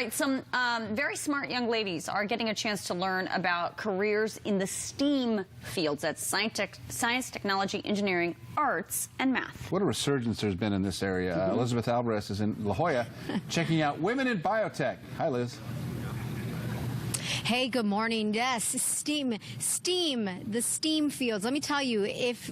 Right, some very smart young ladies are getting a chance to learn about careers in the STEAM fields. That's science, technology, engineering, arts, and math. What a resurgence there's been in this area. Elizabeth Alvarez is in La Jolla checking out women in biotech. Hi, Liz. Hey, good morning. Yes, STEAM, the STEAM fields. Let me tell you, if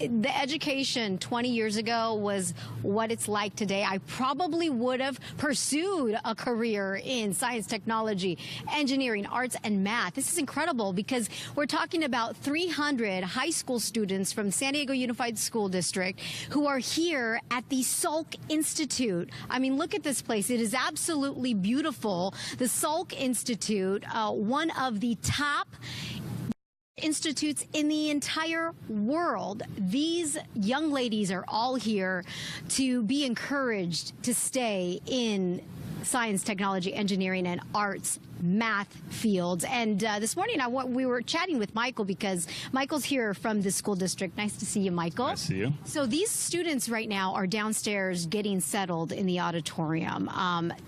the education 20 years ago was what it's like today, I probably would have pursued a career in science, technology, engineering, arts, and math. This is incredible because we're talking about 300 high school students from San Diego Unified School District who are here at the Salk Institute. I mean, look at this place. It is absolutely beautiful. The Salk Institute, one of the top institutes in the entire world. These young ladies are all here to be encouraged to stay in science, technology, engineering, and arts, math fields. And this morning we were chatting with Michael because Michael's here from the school district. Nice to see you, Michael. Nice to see you. So these students right now are downstairs getting settled in the auditorium.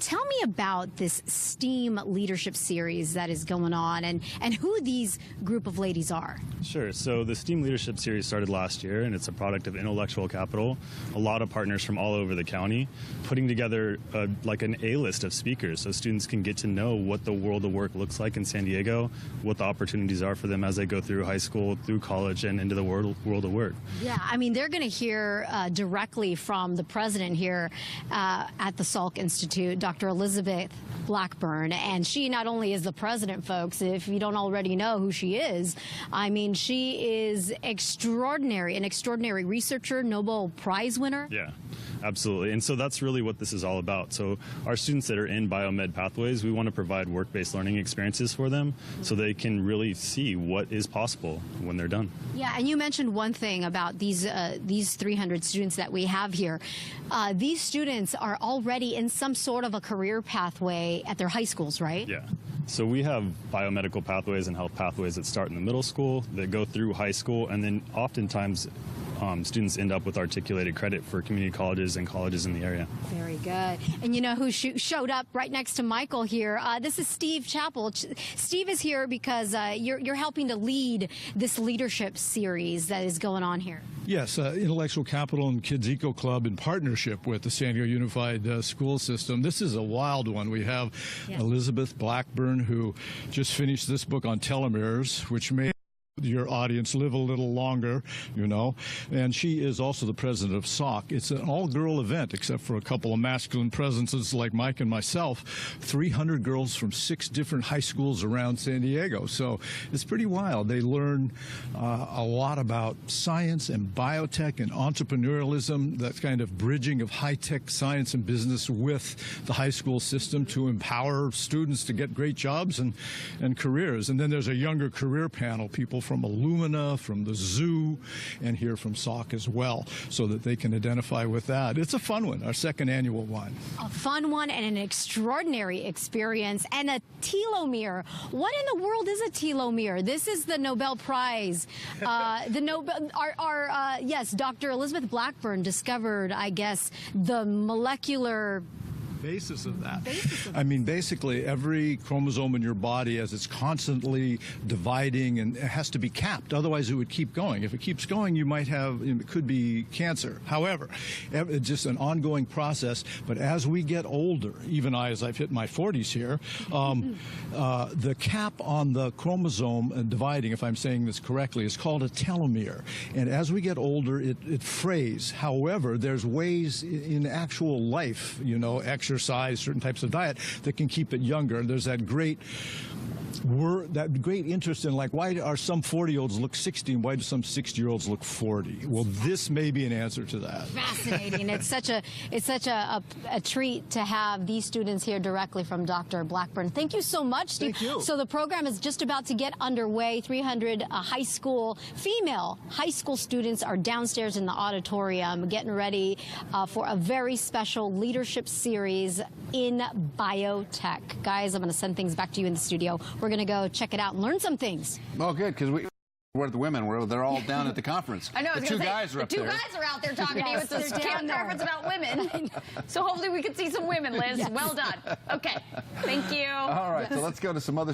Tell me about this STEAM leadership series that is going on and who these group of ladies are. Sure. So the STEAM leadership series started last year, and it's a product of intellectual capital. A lot of partners from all over the county putting together like an A-list of speakers so students can get to know what the world of work looks like in San Diego, what the opportunities are for them as they go through high school, through college, and into the world of work. Yeah, I mean, they're going to hear directly from the president here at the Salk Institute, Dr. Elizabeth Blackburn, and she not only is the president, folks, if you don't already know who she is, I mean, she is extraordinary, an extraordinary researcher, Nobel Prize winner. Yeah, absolutely. And so that's really what this is all about. So our students that are in biomed pathways, we want to provide work-based learning experiences for them so they can really see what is possible when they're done. Yeah, and you mentioned one thing about these 300 students that we have here. These students are already in some sort of a career pathway at their high schools, right? Yeah. So we have biomedical pathways and health pathways that start in the middle school, that go through high school, and then oftentimes students end up with articulated credit for community colleges and colleges in the area. Very good. And you know who showed up right next to Michael here? This is Steve Chappell. Steve is here because you're helping to lead this leadership series that is going on here. Yes, Intellectual Capital and Kids Eco Club in partnership with the San Diego Unified School System. This is a wild one. We have Elizabeth Blackburn, who just finished this book on telomeres, which may your audience live a little longer, you know, and she is also the president of SOC. It's an all-girl event, except for a couple of masculine presences like Mike and myself. 300 girls from 6 different high schools around San Diego, so it's pretty wild. They learn a lot about science and biotech and entrepreneurialism, that kind of bridging of high-tech science and business with the high school system to empower students to get great jobs and careers. And then there's a younger career panel, people from Illumina, from the zoo, and here from SOC as well, so that they can identify with that. It's a fun one, our second annual one. A fun one and an extraordinary experience, and a telomere. What in the world is a telomere? This is the Nobel Prize. Yes, Dr. Elizabeth Blackburn discovered, I guess, the molecular basis of that. I mean, basically, every chromosome in your body, as it's constantly dividing, and it has to be capped. Otherwise, it would keep going. If it keeps going, you might have, it could be cancer. However, it's just an ongoing process. But as we get older, even I, as I've hit my 40s here, the cap on the chromosome dividing, if I'm saying this correctly, is called a telomere. And as we get older, it frays. However, there's ways in actual life, you know, exercise, certain types of diet that can keep it younger. There's that great interest in, like, why are some 40-year-olds look 60 and why do some 60-year-olds look 40? Well, this may be an answer to that. Fascinating. It's such a treat to have these students here directly from Dr. Blackburn. Thank you so much, Steve. Thank you. So the program is just about to get underway. 300 female high school students are downstairs in the auditorium getting ready for a very special leadership series in biotech. Guys, I'm going to send things back to you in the studio. We're going to go check it out and learn some things. Oh, good, because we're the women. They're all down at the conference. I know. The two guys are up there. The two guys are out there talking to you. It's a conference about women. So hopefully we can see some women, Liz. Yes. Well done. Okay. right, so let's go to some other